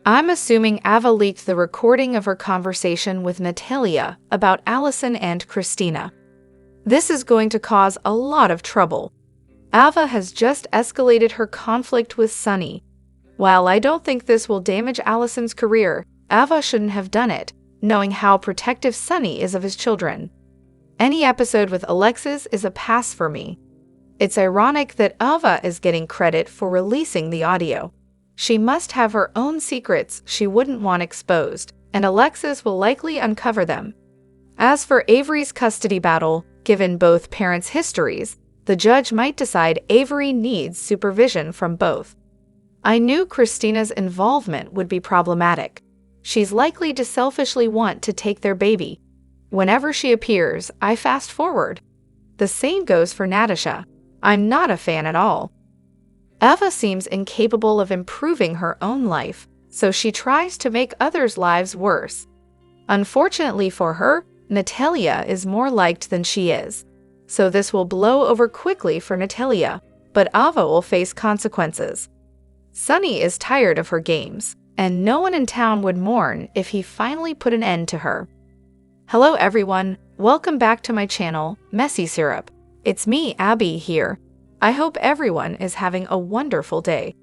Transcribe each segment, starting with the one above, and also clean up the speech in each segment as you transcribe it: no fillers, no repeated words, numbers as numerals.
I'm assuming Ava leaked the recording of her conversation with Natalia about Allison and Christina. This is going to cause a lot of trouble. Ava has just escalated her conflict with Sonny. While I don't think this will damage Allison's career, Ava shouldn't have done it, knowing how protective Sonny is of his children. Any episode with Alexis is a pass for me. It's ironic that Ava is getting credit for releasing the audio. She must have her own secrets she wouldn't want exposed, and Alexis will likely uncover them. As for Avery's custody battle, given both parents' histories, the judge might decide Avery needs supervision from both. I knew Christina's involvement would be problematic. She's likely to selfishly want to take their baby. Whenever she appears, I fast forward. The same goes for Natasha. I'm not a fan at all. Ava seems incapable of improving her own life, so she tries to make others' lives worse. Unfortunately for her, Natalia is more liked than she is. So this will blow over quickly for Natalia, but Ava will face consequences. Sonny is tired of her games, and no one in town would mourn if he finally put an end to her. Hello everyone, welcome back to my channel, Messy Syrup. It's me, Abby, here. I hope everyone is having a wonderful day.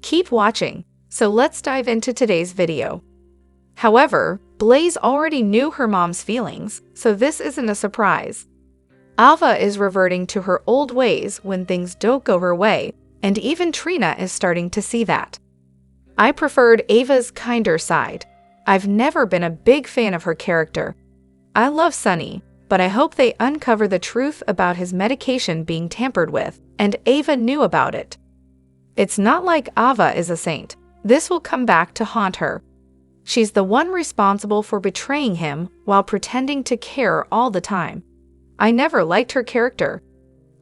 Keep watching, so let's dive into today's video. However, Blaze already knew her mom's feelings, so this isn't a surprise. Ava is reverting to her old ways when things don't go her way, and even Trina is starting to see that. I preferred Ava's kinder side. I've never been a big fan of her character. I love Sonny, but I hope they uncover the truth about his medication being tampered with, and Ava knew about it. It's not like Ava is a saint. This will come back to haunt her. She's the one responsible for betraying him while pretending to care all the time. I never liked her character.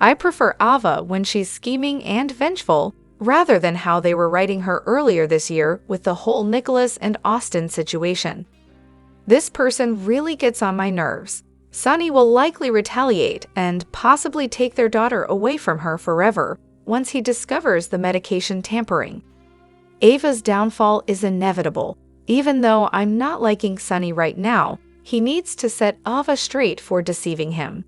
I prefer Ava when she's scheming and vengeful, rather than how they were writing her earlier this year with the whole Nicholas and Austin situation. This person really gets on my nerves. Sonny will likely retaliate and possibly take their daughter away from her forever once he discovers the medication tampering. Ava's downfall is inevitable. Even though I'm not liking Sonny right now, he needs to set Ava straight for deceiving him.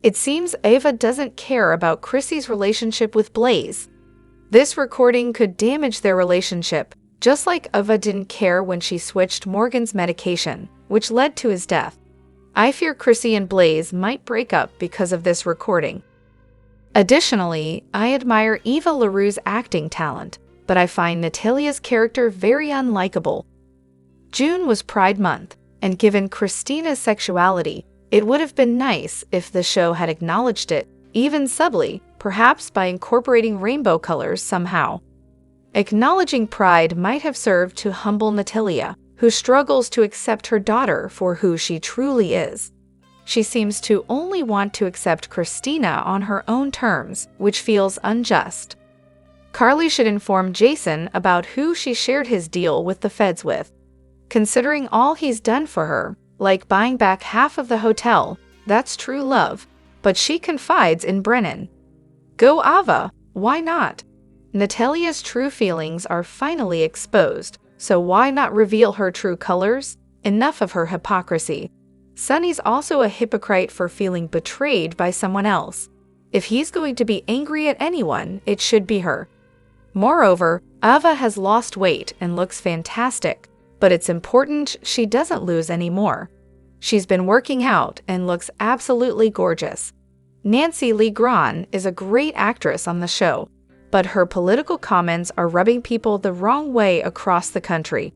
It seems Ava doesn't care about Chrissy's relationship with Blaze. This recording could damage their relationship, just like Ava didn't care when she switched Morgan's medication, which led to his death. I fear Chrissy and Blaze might break up because of this recording. Additionally, I admire Eva LaRue's acting talent, but I find Natalia's character very unlikable. June was Pride Month, and given Christina's sexuality, it would have been nice if the show had acknowledged it, even subtly, perhaps by incorporating rainbow colors somehow. Acknowledging Pride might have served to humble Natalia, who struggles to accept her daughter for who she truly is. She seems to only want to accept Christina on her own terms, which feels unjust. Carly should inform Jason about who she shared his deal with the feds with. Considering all he's done for her, like buying back half of the hotel, that's true love, but she confides in Brennan. Go Ava, why not? Natalia's true feelings are finally exposed, so why not reveal her true colors? Enough of her hypocrisy. Sonny's also a hypocrite for feeling betrayed by someone else. If he's going to be angry at anyone, it should be her. Moreover, Ava has lost weight and looks fantastic, but it's important she doesn't lose any more. She's been working out and looks absolutely gorgeous. Nancy Lee Grahn is a great actress on the show, but her political comments are rubbing people the wrong way across the country.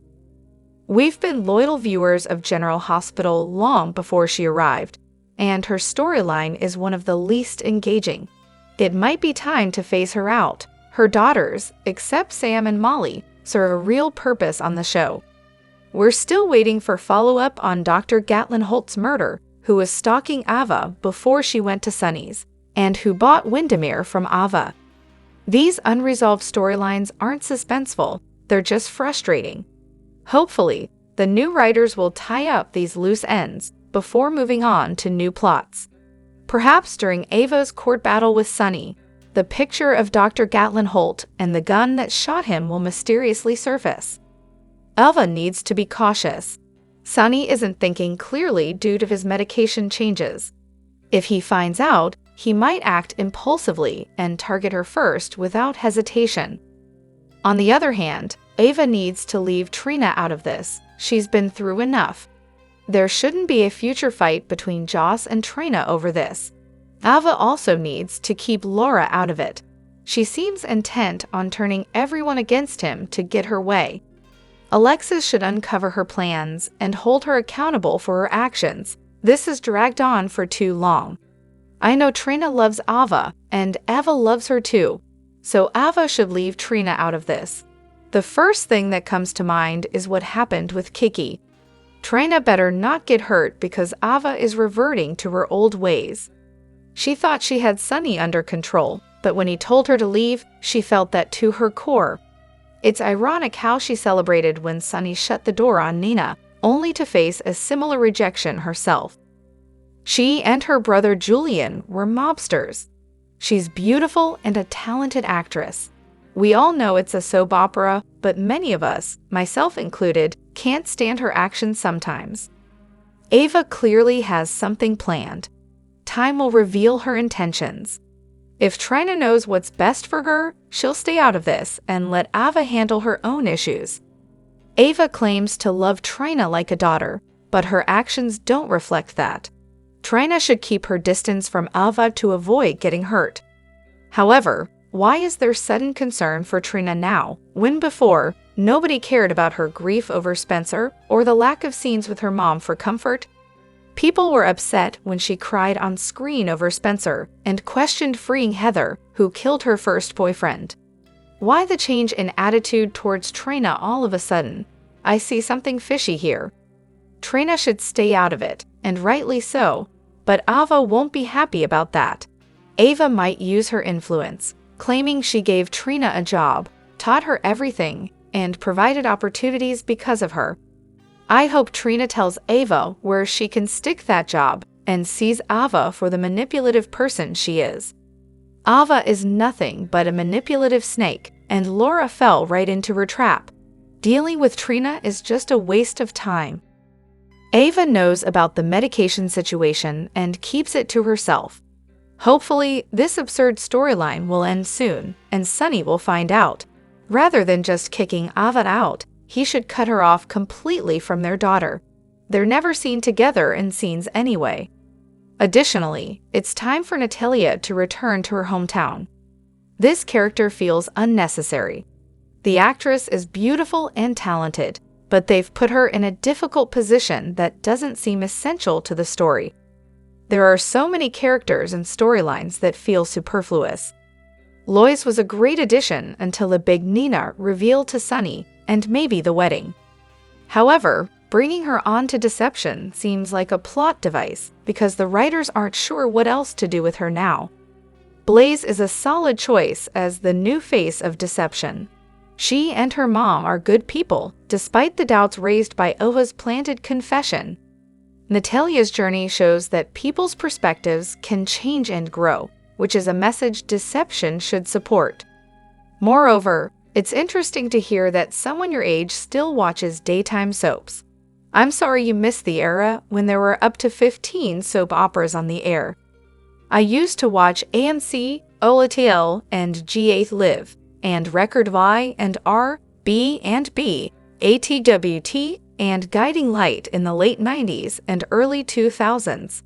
We've been loyal viewers of General Hospital long before she arrived, and her storyline is one of the least engaging. It might be time to phase her out. Her daughters, except Sam and Molly, serve a real purpose on the show. We're still waiting for follow-up on Dr. Gatlin Holt's murder, who was stalking Ava before she went to Sonny's, and who bought Windermere from Ava. These unresolved storylines aren't suspenseful, they're just frustrating. Hopefully, the new writers will tie up these loose ends before moving on to new plots. Perhaps during Ava's court battle with Sonny, the picture of Dr. Gatlin Holt and the gun that shot him will mysteriously surface. Ava needs to be cautious. Sonny isn't thinking clearly due to his medication changes. If he finds out, he might act impulsively and target her first without hesitation. On the other hand, Ava needs to leave Trina out of this. She's been through enough. There shouldn't be a future fight between Joss and Trina over this. Ava also needs to keep Laura out of it. She seems intent on turning everyone against him to get her way. Alexis should uncover her plans and hold her accountable for her actions. This has dragged on for too long. I know Trina loves Ava, and Ava loves her too. So Ava should leave Trina out of this. The first thing that comes to mind is what happened with Kiki. Trina better not get hurt because Ava is reverting to her old ways. She thought she had Sonny under control, but when he told her to leave, she felt that to her core. It's ironic how she celebrated when Sonny shut the door on Nina, only to face a similar rejection herself. She and her brother Julian were mobsters. She's beautiful and a talented actress. We all know it's a soap opera, but many of us, myself included, can't stand her actions sometimes. Ava clearly has something planned. Time will reveal her intentions. If Trina knows what's best for her, she'll stay out of this and let Ava handle her own issues. Ava claims to love Trina like a daughter, but her actions don't reflect that. Trina should keep her distance from Ava to avoid getting hurt. However, why is there sudden concern for Trina now, when before, nobody cared about her grief over Spencer or the lack of scenes with her mom for comfort? People were upset when she cried on screen over Spencer and questioned freeing Heather, who killed her first boyfriend. Why the change in attitude towards Trina all of a sudden? I see something fishy here. Trina should stay out of it, and rightly so, but Ava won't be happy about that. Ava might use her influence, claiming she gave Trina a job, taught her everything, and provided opportunities because of her. I hope Trina tells Ava where she can stick that job and sees Ava for the manipulative person she is. Ava is nothing but a manipulative snake, and Laura fell right into her trap. Dealing with Trina is just a waste of time. Ava knows about the medication situation and keeps it to herself. Hopefully, this absurd storyline will end soon, and Sonny will find out. Rather than just kicking Ava out, he should cut her off completely from their daughter. They're never seen together in scenes anyway. Additionally, it's time for Natalia to return to her hometown. This character feels unnecessary. The actress is beautiful and talented, but they've put her in a difficult position that doesn't seem essential to the story. There are so many characters and storylines that feel superfluous. Lois was a great addition until the big Nina reveal to Sonny and maybe the wedding. However, bringing her on to Deception seems like a plot device because the writers aren't sure what else to do with her now. Blaze is a solid choice as the new face of Deception. She and her mom are good people, despite the doubts raised by Ava's planted confession. Natalia's journey shows that people's perspectives can change and grow, which is a message Deception should support. Moreover, it's interesting to hear that someone your age still watches daytime soaps. I'm sorry you missed the era when there were up to 15 soap operas on the air. I used to watch AMC, OLTL, and G8 Live, and Record Y and R, B and B, ATWT, and Guiding Light in the late 90s and early 2000s.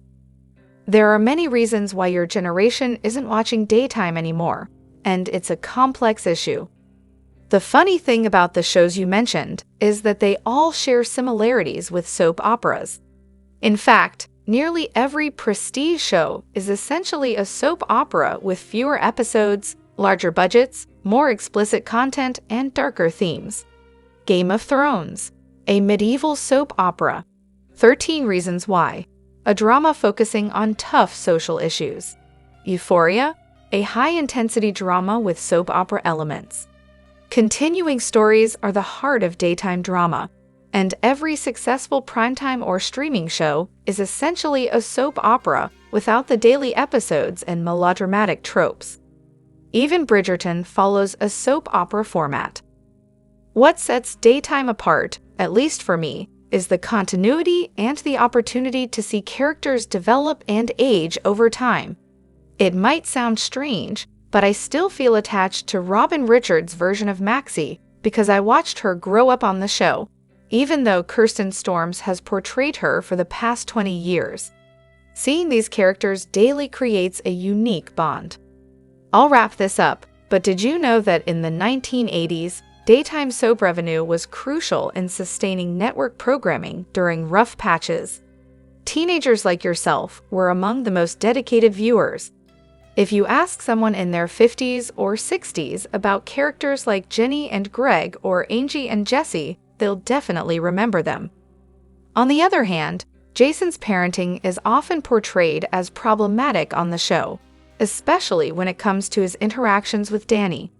There are many reasons why your generation isn't watching daytime anymore, and it's a complex issue. The funny thing about the shows you mentioned is that they all share similarities with soap operas. In fact, nearly every prestige show is essentially a soap opera with fewer episodes, larger budgets, more explicit content, and darker themes. Game of Thrones, a medieval soap opera. 13 Reasons Why, a drama focusing on tough social issues. Euphoria, a high-intensity drama with soap opera elements. Continuing stories are the heart of daytime drama, and every successful primetime or streaming show is essentially a soap opera without the daily episodes and melodramatic tropes. Even Bridgerton follows a soap opera format. What sets daytime apart, at least for me, is the continuity and the opportunity to see characters develop and age over time. It might sound strange, but I still feel attached to Robin Richards' version of Maxie because I watched her grow up on the show, even though Kirsten Storms has portrayed her for the past 20 years. Seeing these characters daily creates a unique bond. I'll wrap this up, but did you know that in the 1980s, daytime soap revenue was crucial in sustaining network programming during rough patches? Teenagers like yourself were among the most dedicated viewers. If you ask someone in their 50s or 60s about characters like Jenny and Greg or Angie and Jesse, they'll definitely remember them. On the other hand, Jason's parenting is often portrayed as problematic on the show, especially when it comes to his interactions with Danny.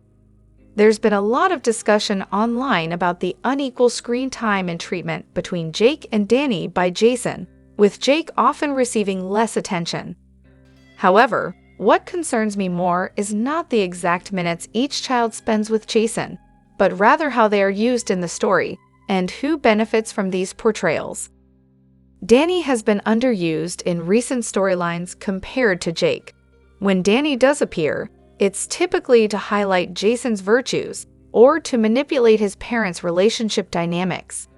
There's been a lot of discussion online about the unequal screen time and treatment between Jake and Danny by Jason, with Jake often receiving less attention. However, what concerns me more is not the exact minutes each child spends with Jason, but rather how they are used in the story and who benefits from these portrayals. Danny has been underused in recent storylines compared to Jake. When Danny does appear, it's typically to highlight Jason's virtues or to manipulate his parents' relationship dynamics.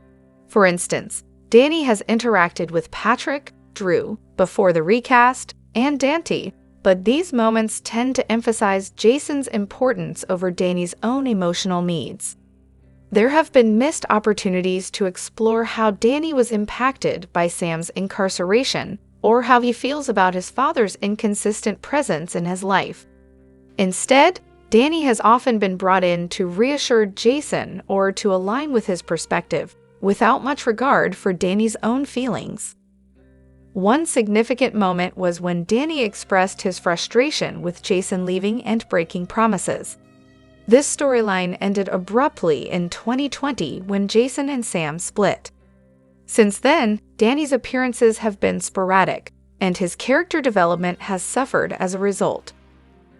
For instance, Danny has interacted with Patrick, Drew, before the recast, and Dante, but these moments tend to emphasize Jason's importance over Danny's own emotional needs. There have been missed opportunities to explore how Danny was impacted by Sam's incarceration or how he feels about his father's inconsistent presence in his life. Instead, Danny has often been brought in to reassure Jason or to align with his perspective, without much regard for Danny's own feelings. One significant moment was when Danny expressed his frustration with Jason leaving and breaking promises. This storyline ended abruptly in 2020 when Jason and Sam split. Since then, Danny's appearances have been sporadic, and his character development has suffered as a result.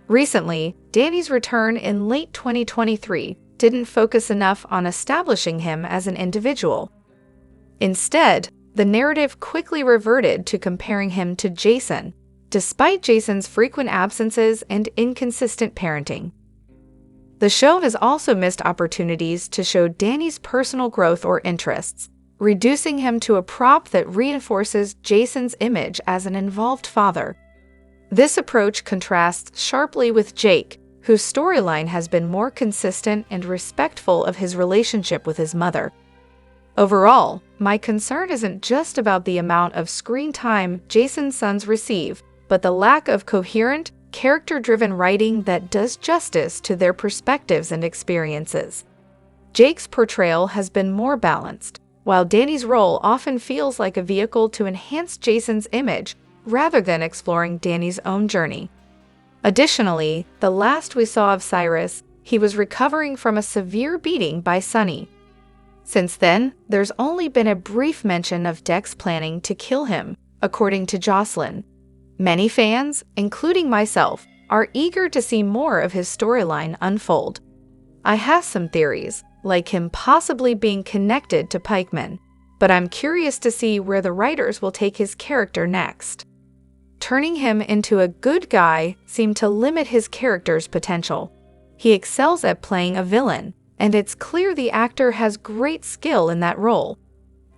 Recently, Danny's return in late 2023 didn't focus enough on establishing him as an individual. Instead, the narrative quickly reverted to comparing him to Jason, despite Jason's frequent absences and inconsistent parenting. The show has also missed opportunities to show Danny's personal growth or interests, reducing him to a prop that reinforces Jason's image as an involved father. This approach contrasts sharply with Jake, whose storyline has been more consistent and respectful of his relationship with his mother. Overall, my concern isn't just about the amount of screen time Jason's sons receive, but the lack of coherent, character-driven writing that does justice to their perspectives and experiences. Jake's portrayal has been more balanced, while Danny's role often feels like a vehicle to enhance Jason's image rather than exploring Danny's own journey. Additionally, the last we saw of Cyrus, he was recovering from a severe beating by Sonny. Since then, there's only been a brief mention of Dex planning to kill him, according to Jocelyn. Many fans, including myself, are eager to see more of his storyline unfold. I have some theories, like him possibly being connected to Pikeman, but I'm curious to see where the writers will take his character next. Turning him into a good guy seemed to limit his character's potential. He excels at playing a villain, and it's clear the actor has great skill in that role.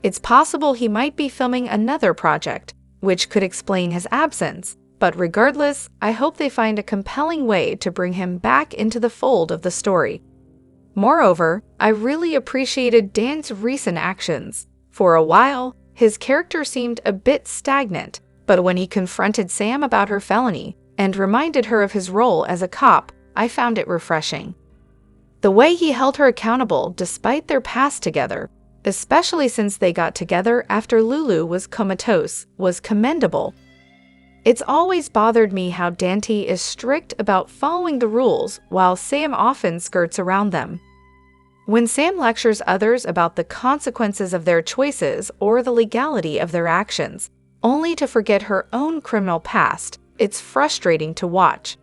It's possible he might be filming another project, which could explain his absence, but regardless, I hope they find a compelling way to bring him back into the fold of the story. Moreover, I really appreciated Dan's recent actions. For a while, his character seemed a bit stagnant, but when he confronted Sam about her felony and reminded her of his role as a cop, I found it refreshing. The way he held her accountable despite their past together, especially since they got together after Lulu was comatose, was commendable. It's always bothered me how Dante is strict about following the rules while Sam often skirts around them. When Sam lectures others about the consequences of their choices or the legality of their actions, only to forget her own criminal past, it's frustrating to watch.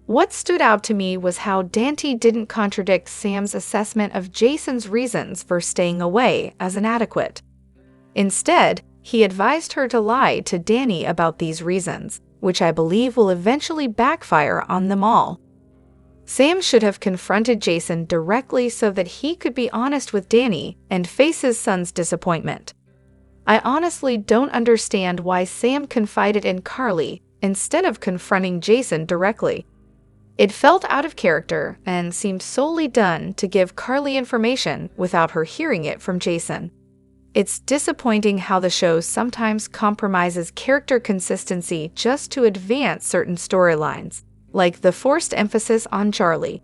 What stood out to me was how Dante didn't contradict Sam's assessment of Jason's reasons for staying away as inadequate. Instead, he advised her to lie to Danny about these reasons, which I believe will eventually backfire on them all. Sam should have confronted Jason directly so that he could be honest with Danny and face his son's disappointment. I honestly don't understand why Sam confided in Carly instead of confronting Jason directly. It felt out of character and seemed solely done to give Carly information without her hearing it from Jason. It's disappointing how the show sometimes compromises character consistency just to advance certain storylines, like the forced emphasis on Charlie.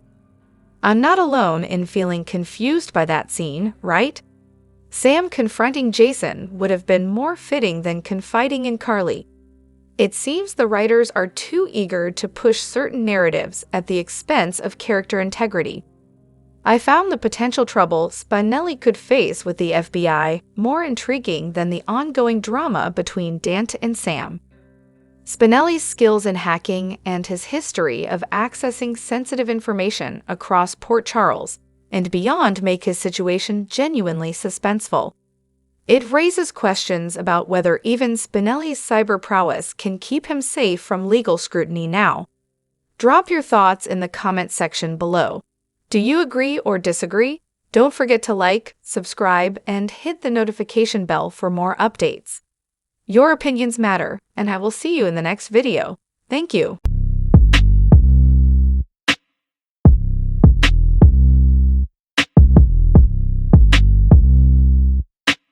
I'm not alone in feeling confused by that scene, right? Sam confronting Jason would have been more fitting than confiding in Carly. It seems the writers are too eager to push certain narratives at the expense of character integrity. I found the potential trouble Spinelli could face with the FBI more intriguing than the ongoing drama between Dante and Sam. Spinelli's skills in hacking and his history of accessing sensitive information across Port Charles and beyond make his situation genuinely suspenseful. It raises questions about whether even Spinelli's cyber prowess can keep him safe from legal scrutiny now. Drop your thoughts in the comment section below. Do you agree or disagree? Don't forget to like, subscribe, and hit the notification bell for more updates. Your opinions matter, and I will see you in the next video. Thank you.